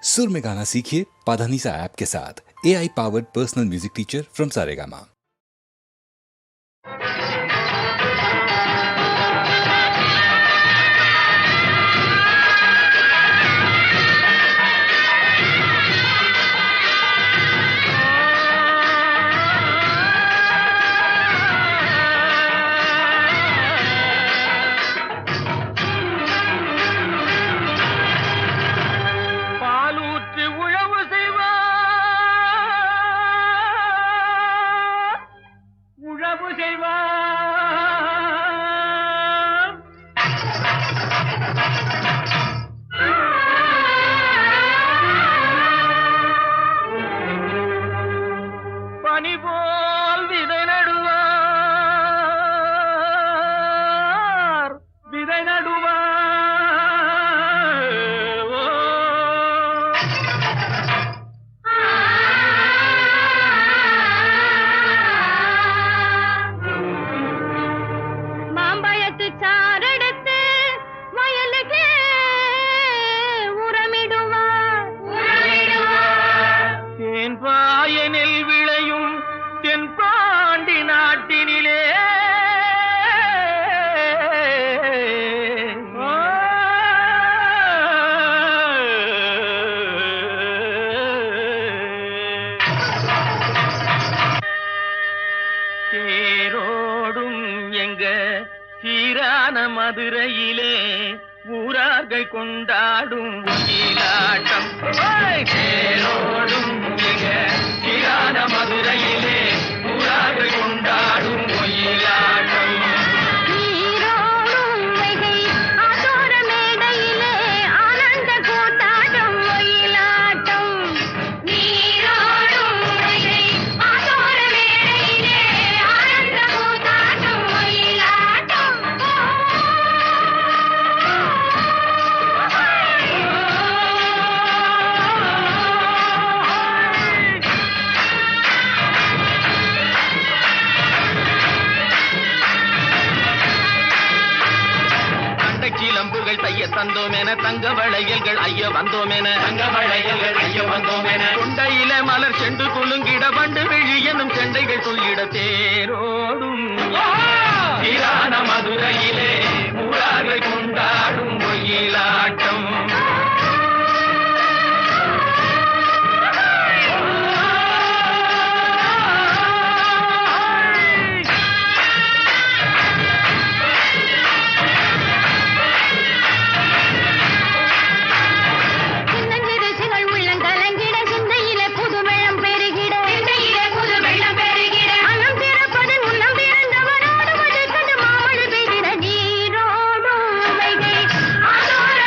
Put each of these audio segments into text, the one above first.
सुर में गाना सीखिए पाधानीसा ऐप के साथ। AI powered personal music teacher from Saregama. மதுரையிலே ஊரார்கள் கொண்டாடும் ஒயிலாட்டம் தேரோடும் சீரான மதுரையிலே ஊரார்கள் கொண்டாடும் ஒயிலாட்டம் தந்தோமென தங்க வளையல்கள் ஐய வந்தோமென தங்க வளையல்கள் ஐய வந்தோமென கொண்டையில மலர் செண்டு குலுங்கிட வண்டு விழி எனும் செண்டைகள் சொல்லிட தேரோடும் சீரான மதுரையிலே ஊரார்கள் கொண்டாடும் ஒயிலாட்டம் ஆதோர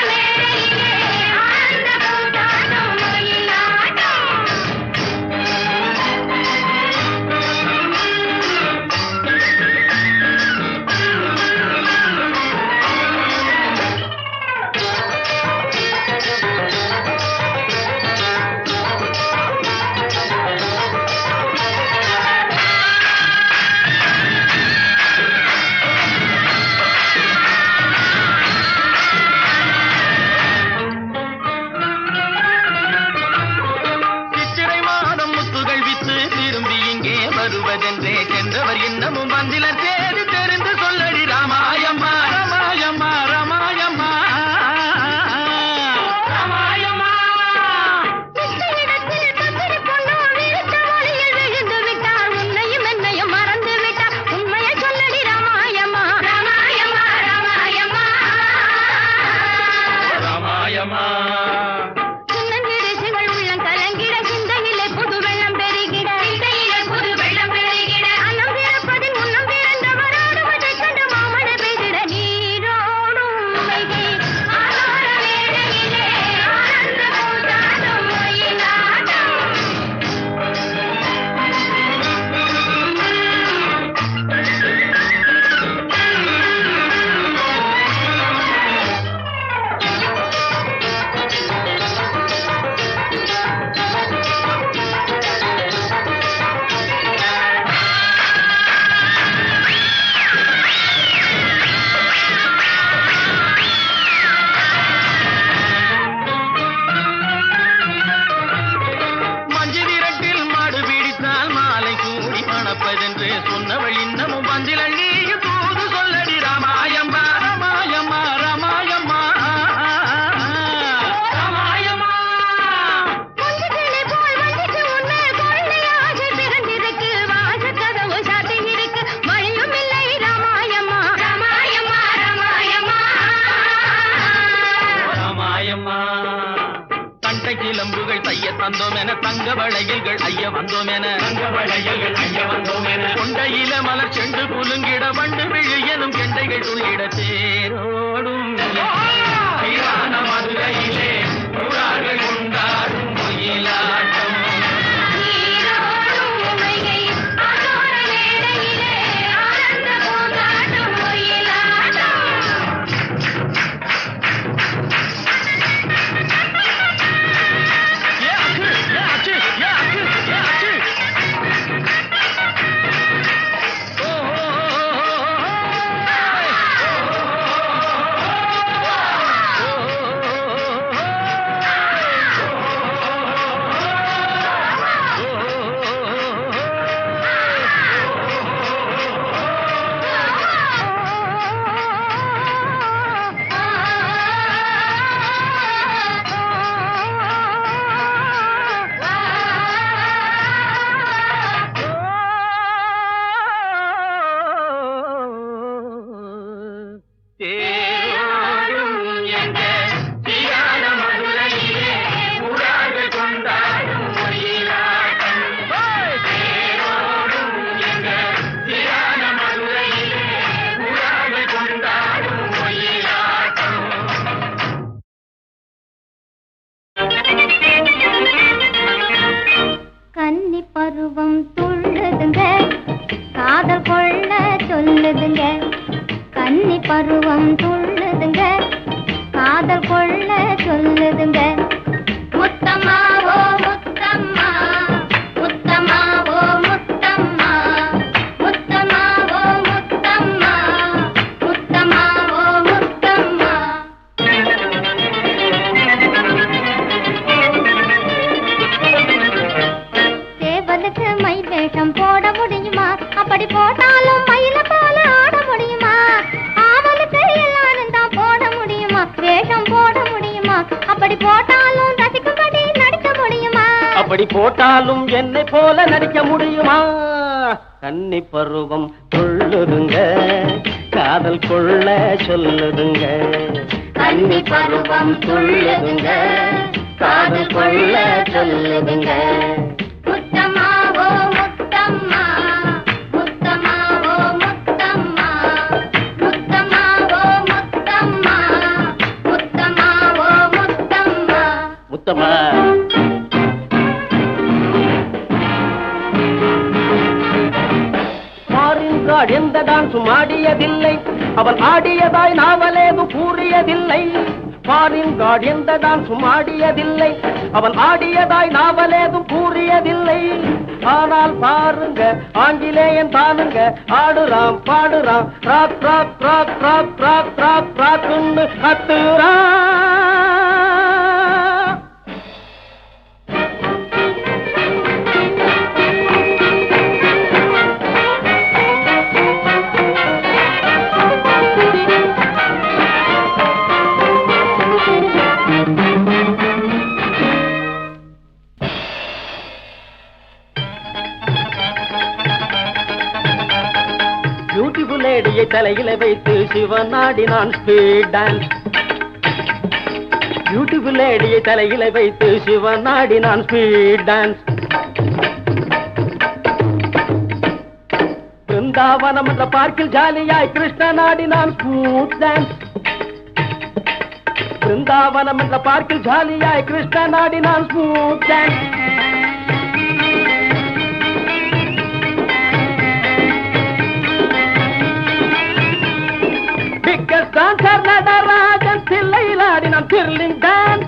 தட்டை சிலம்புகள் தைய தந்தோம் என தங்க வளையல்கள் ஐய வந்தோம் என கொண்டையில மலர் செண்டு குலுங்கிட வண்டு விழு எனும் கெண்டைகள் துள்ளிட தேரோடும் மதுரையிலே கொண்டாடும் ஒயிலாட்டம். பருவம் துள்ளுதுங்க, காதல் கொள்ள சொல்லுதுங்க. கன்னி பருவம் துள்ளுதுங்க, காதல் கொள்ள சொல்லுதுங்க. முத்தம்மா ஓ முத்தம்மா, முத்தம்மா ஓ முத்தம்மா, முத்தம்மா ஓ முத்தம்மா, முத்தம்மா ஓ முத்தம்மா. சேவலுக்கு மயில் வேஷம் போட முடியுமா? அப்படி போட்டாலும் மயில போல ஆட முடியுமா? ஆவலுக்கு எல்லாரும் தான் போட முடியுமா? வேஷம் போட முடியுமா? அப்படி போட்டாலும் ரசிக்கும்படி நடிக்க முடியுமா? அப்படி போட்டாலும் என்னை போல நடிக்க முடியுமா? கன்னி பருவம் துள்ளுதுங்க, காதல் கொள்ள சொல்லுதுங்க. கன்னி பருவம் துள்ளுதுங்க, காதல் கொள்ள சொல்லுதுங்க. முத்தம்மா ஓ முத்தம்மா, முத்தம்மா ஓ முத்தம்மா, முத்தம்மா ஓ முத்தம்மா, முத்தம்மா ஓ முத்தம்மா. முத்தம்மா மாறின்காட் எந்த டான்ஸும் ஆடியதில்லை, அவன் ஆடியதாய் நாவலேது கூறியதில்லை. மாறின்காட் எந்த டான்ஸும் ஆடியதில்லை, அவன் ஆடியதாய் நாவலேதும் கூறியதில்லை. ஆனால் பாருங்க ஆங்கிலேயன் தானுங்க, ஆடுறான் பாடுறான் rock rock rock rock rock rock ராக்குன்னு கத்துறான். பியூட்டிஃபுல் லேடியை தலையில வைத்து சிவன் ஆடினான் ஸ்பீட் டான்ஸ். பியூட்டிஃபுல் லேடியை தலையில வைத்து சிவன் ஆடினான் ஸ்பீட் டான்ஸ். பிருந்தாவனம் என்ற பார்க்கில் ஜாலியாய் கிருஷ்ணன் ஆடினான் ஸ்மூத் டான்ஸ். பிருந்தாவனம் என்ற பார்க்கில் ஜாலியாய் கிருஷ்ணன் ஆடினான் ஸ்மூத் டான்ஸ். டான்சர் நடராஜன் தில்லையில் ஆடினான் thrilling dance.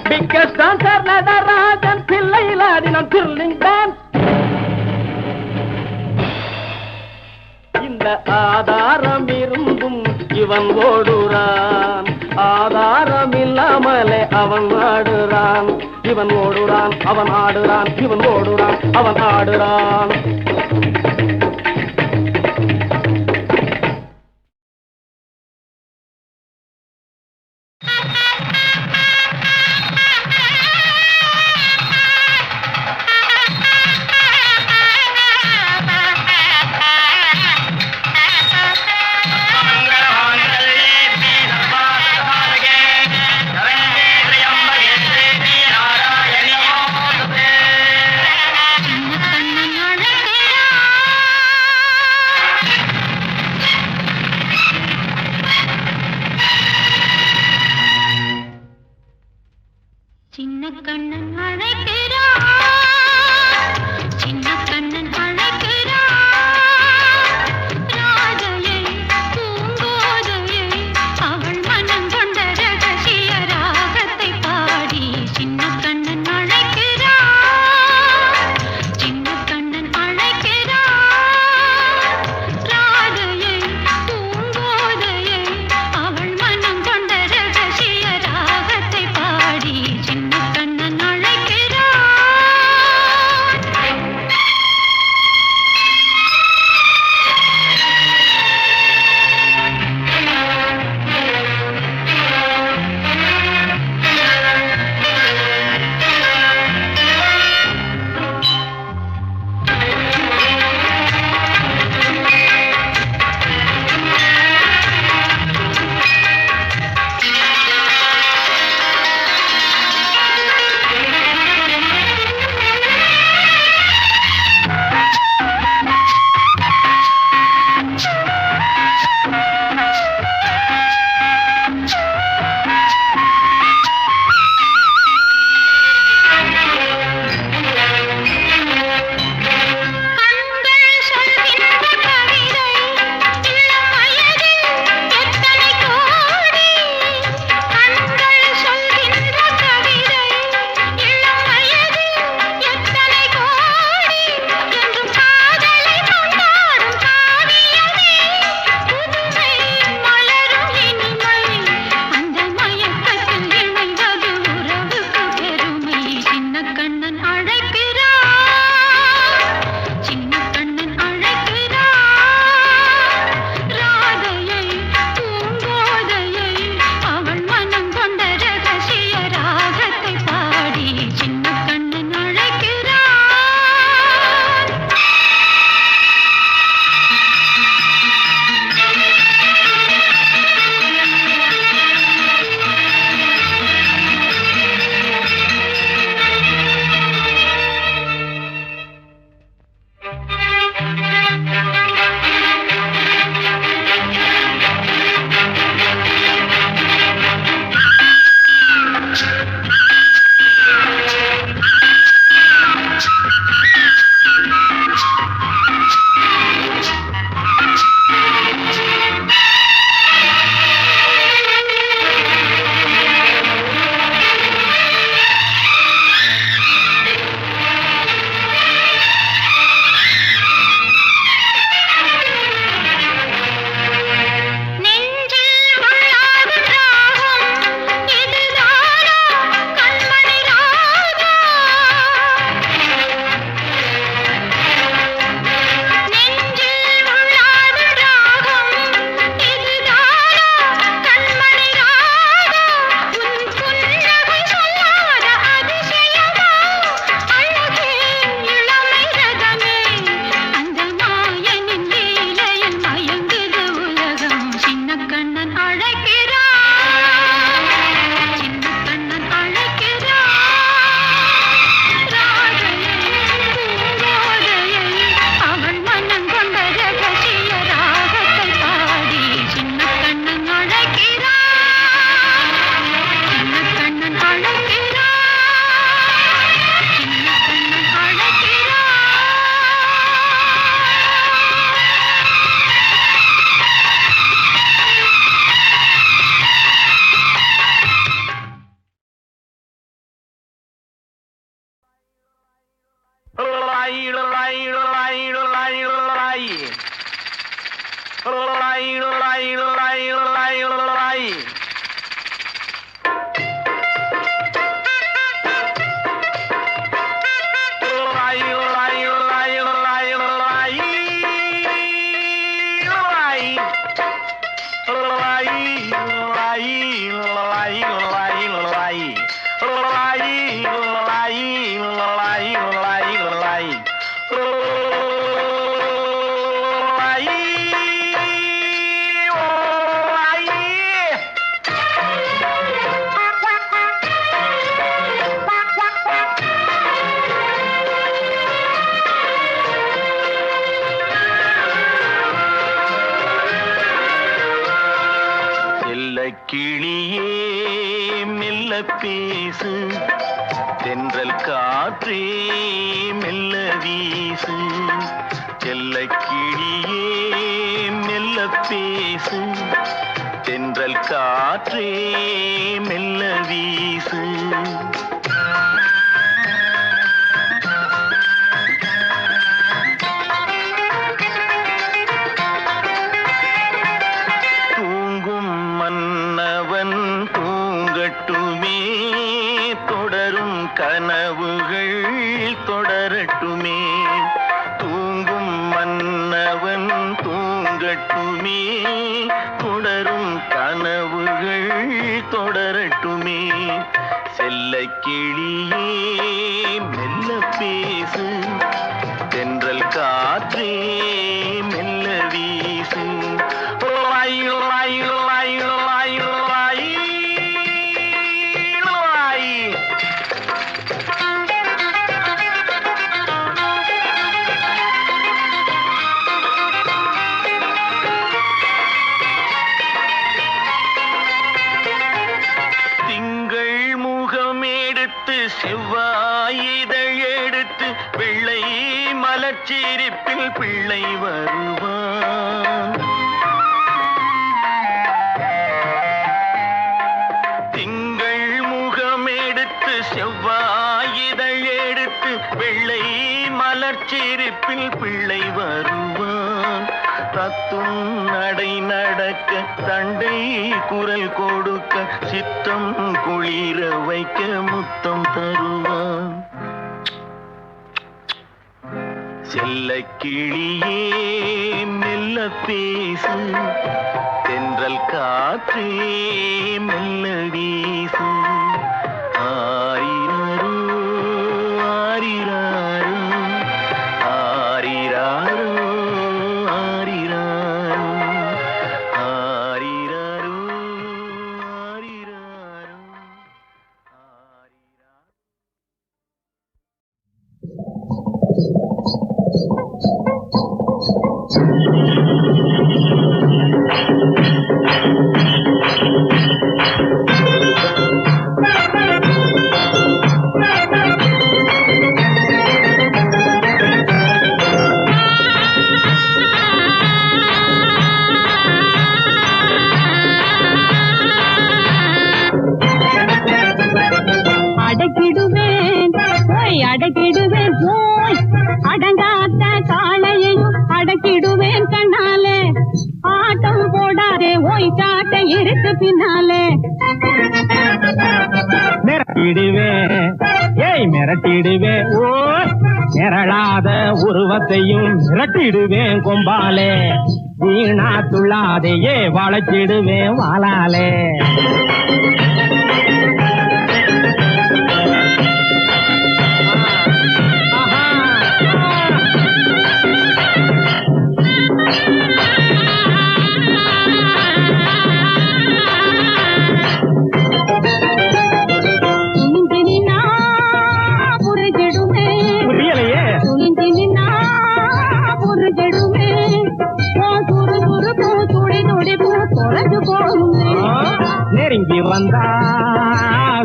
Biggest dancer Natarajan தில்லையில் ஆடினான் த்ரில்லிங் டான்ஸ். இந்த ஆதாரம் இருந்தும் இவன் ஓடுறான், ஆதாரம் இல்லாமலே அவன் ஆடுறான். இவன் ஓடுறான் அவன் ஆடுறான், இவன் ஓடுறான் அவன் ஆடுறான். மங்கள சின்ன கண்ணன் அழைக்கிறான், சின்ன கண்ணன் அழைக்கிறான், ராதையை பூங்கோதையை அவள் மனம் கொண்ட ரகசிய ராகத்தை பாடி சின்ன கண்ணன் அழைக்கிறான், சின்ன கண்ணன் அழைக்கிறான், ராதையை பூங்கோதையை அவள் மனம் கொண்ட ரகசிய ராகத்தை பாடி சின்ன கண்ணன் அழைக்கிறான். கண்கள் சொல்கின்ற கவிதை இளம் வயதில் எத்தனை கோடி, கண்கள் சொல்கின்ற கவிதை இளம் வயதில் எத்தனை கோடி, என்றும் காதலை கொண்டாடும் காவியமே புதுமை மலரும் இனிமை, அந்த மயக்கத்தில் இணைவது உறவுக்கு பெருமை. சின்ன கண்ணன் அழைக்கிறான், சின்ன கண்ணன் அழைக்கிறான், ராதையை பூங்கோதையை அவள் மனம் கொண்ட ரகசிய ராகத்தை பாடி சின்ன கண்ணன் அழைக்கிறான். நெஞ்சில் உள்ளாடும் ராகம் இதுதானா கண்மணி ராகம், நெஞ்சில் உள்ளாடும் ராகம் இதுதானா கண்மணி ராகம், உன் புன்னகை சொல்லாத அதிசயமா அழகே இளமை ரகமே, அந்த மாயனின் லீலையில் மயங்குது உலகம். சின்ன கண்ணன் அழைக்கிறான், சின்ன கண்ணன் அழைக்கிறான், ராதையை பூங்கோதையை அவள் மனம் கொண்ட ரகசிய ராகத்தை பாடி சின்ன கண்ணன் அழைக்கிறான், சின்ன கண்ணன் அழைக்கிறான், சின்ன கண்ணன் அழைக்கிறான். Oh வீசு தென்றல் காற்றே மெல்ல வீசு செல்லக் கிளியே மெல்ல பேசு தென்றல் காற்றே மெல்ல வீசு தூங்கும் மன்னவன் தூங்கட்டுமே தொடரும் கனவுகள் தொடரட்டுமே தூங்கும் மன்னவன் தூங்கட்டுமே தொடரும் கனவுகள் தொடரட்டுமே செல்லக் கிளியே மெல்ல பேசு தென்றல் காற்றே மெல்ல வீசு லாய் லாய் லாய் லாய் லாய் லாய் திங்கள் முகம் எடுத்து செவ்வாய் இதழ் எடுத்து வெள்ளை மலர்ச்சிரிப்பில் பிள்ளை வருவான் திங்கள் முகம் எடுத்து செவ்வாய் இதழ் எடுத்து வெள்ளை மலர்ச்சிரிப்பில் பிள்ளை வருவான் தத்தும் நடை நடக்க தண்டை குரல் கொடுக்க சித்தம் குளிர வைக்க முத்தம் தருவான் செல்லக் கிளியே மெல்ல பேசு தென்றல் காற்றே மெல்ல வீசு ஆரிரரோ ஆரிராரோ ஆரிராரோ ஆரிராரோ ஆரிராரோ ஆரிராரோ ஆரிராரோ அடக்கிடுவேன் போய் அடக்கிடுவேன் போய் அடங்காத்த காளையையும் அடக்கிடுவேன் கண்ணாலே ஆட்டம் போடாதே ஓய் காட்ட இருக்கு பின்னாலே மிரட்டிடுவேன் ஏய் மிரட்டிடுவேன் ஓ மிரளாத உருவத்தையும் மிரட்டிடுவேன் கொம்பாலே வீணா துள்ளாதையே வளைச்சிடுவேன் வாளாலே நெருங்கி வந்தா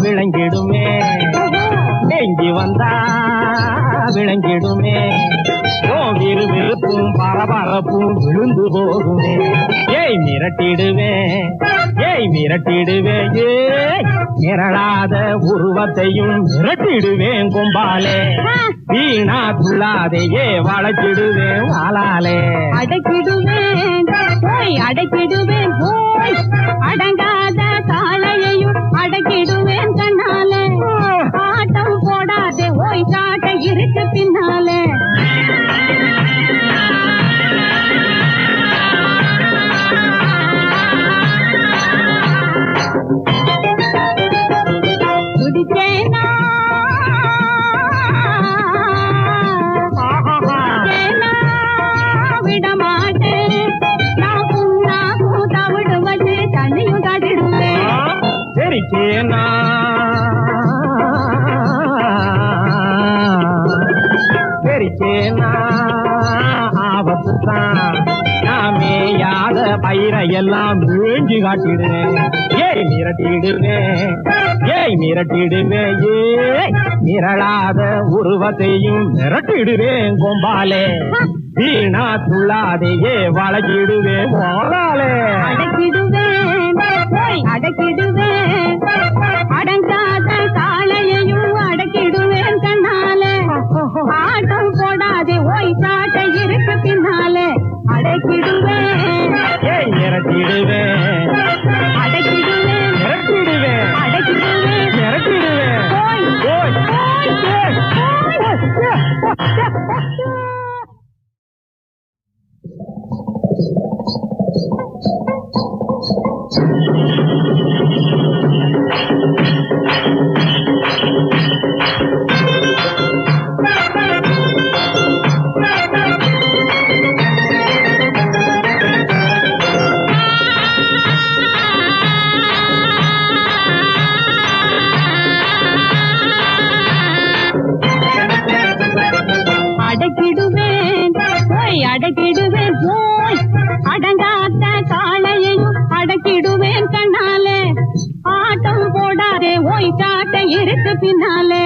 விளங்கிடுமே நெருங்கி வந்தா விளங்கிடுமே ஓ விறுவிறுப்பும் பரபரப்பும் விழுந்து போகுமே ஏய் மிரட்டிடுவேன் ஏய் மிரட்டிடுவேன் ஏய் மிரளாத உருவத்தையும் மிரட்டிடுவேன் கொம்பாலே வீணா துள்ளாதையே வளைச்சிடுவேன் வாளாலே அடக்கிடுவேன் போய் அடக்கிடுவேன் போய் அடங்காத காளையையும் அடக்கிடுவேன் கண்ணாலே ஆட்டம் போடாதே ஓய் காட்ட இருக்கு பின்னாலே துடிச்சேனா விடமாட்டேன் நான் புண்ணா கூத்தாவிடு வச்சு தண்ணியும் காட்டிடுவேன் தெரிச்சேனா தெரிச்சேனா ஆபத்துதான் நாமேயாத பயிரை எல்லாம் மேஞ்சு காட்டிடுவேன் ஏய் மிரட்டிடுவேன் ஏய் மிரட்டிடுவேன் ஏய் மிரளாத உருவத்தையும் மிரட்டிடுவேன் கொம்பாலே வீணா துள்ளாதையே வளக்கிடுவேன் போலாலே அடக்கிடுவேன் அடக்கிடுவேன் அடங்காத காளையையும் அடக்கிடுவேன் கண்ணாலே ஆட்டம் போடாதே ஓய் காட்ட இருக்கு பின்னாலே அடக்கிடுவேன் ஏய் மிரட்டிடுவேன் அடக்கிடுவேன் மிரட்டிடுவேன் அடக்கிடுவேன் மிரட்டிடுவேன் ஓய் ஓய் ஏய் அடக்கிடுவேன் ஓய் அடக்கிடுவேன் ஓய் அடங்காத காளையையும் அடக்கிடுவேன் கண்ணாலே ஆட்டம் போடாதே ஓய் காட்ட இருக்கு பின்னாலே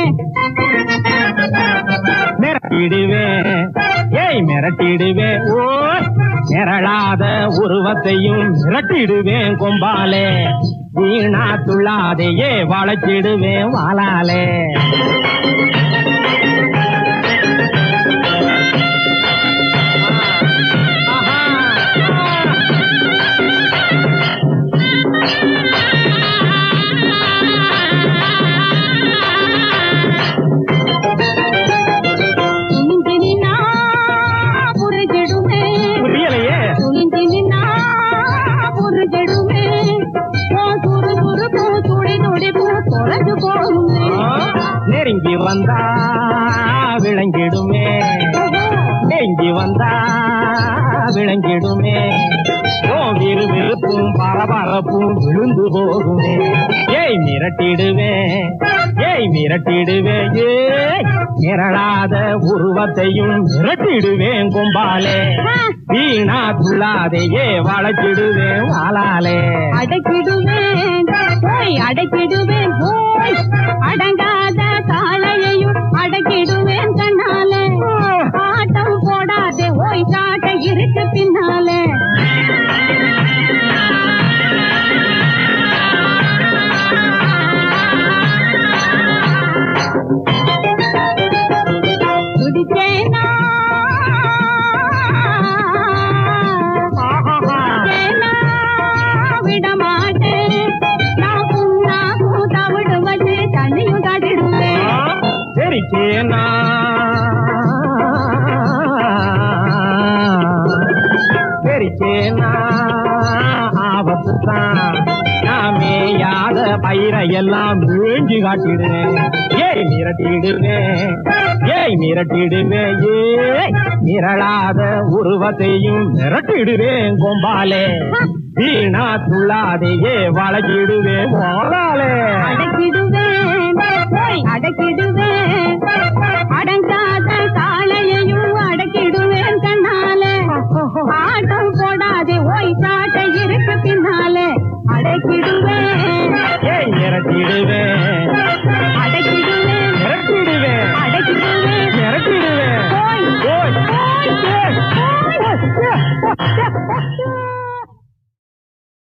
மிரட்டிடுவேன் ஏய் மிரட்டிடுவேன் ஓ மிரளாத உருவத்தையும் மிரட்டிடுவேன் கொம்பாலே வீணா துள்ளாதையே வளச்சிடுவேன் வாளாலே புரியலையே நெருங்கி வந்தா விளங்கிடுமே நெருங்கி வந்தா விளங்கிடுமே ஓ விறுவிறுப்பும் பரபரப்பும் விழுந்து போகுமே ஏய் மிரட்டிடுவேன் ஏய் மிரட்டிடுவேன் ஏய் மிரளாத உருவத்தையும் மிரட்டிடுவேன் கொம்பாலே வீணா துள்ளாதையே வளச்சிடுவேன் வாளாலே அடக்கிடுவேன் ஓய் அடக்கிடுவேன் ஓய் அடங்காத காளையையும் அடக்கிடுவேன் கண்ணாலே ஆட்டம் போடாதே ஓய் காட்ட இருக்கு பின்னாலே துடிச்சேனா விடமாட்டேன் நான் புண்ணாகும் தவிடு வச்சு தண்ணியும் காட்டிடுவேன் தெரிச்சேனா தெரிச்சேனா ஆபத்துதான் நாமேயாத பயிரையெல்லாம் மேஞ்சி காட்டிடுவேன் ஏய் மிரட்டிடுவேன் ஏய் மிரட்டிடுவேன் ஏய் மிரளாத உருவத்தையும் மிரட்டிடுவேன் கொம்பாலே வீணா துள்ளாதையே வளக்கிடுவேன் போலாலே அடக்கிடுவேன் ஓய் அடக்கிடுவேன் அடங்க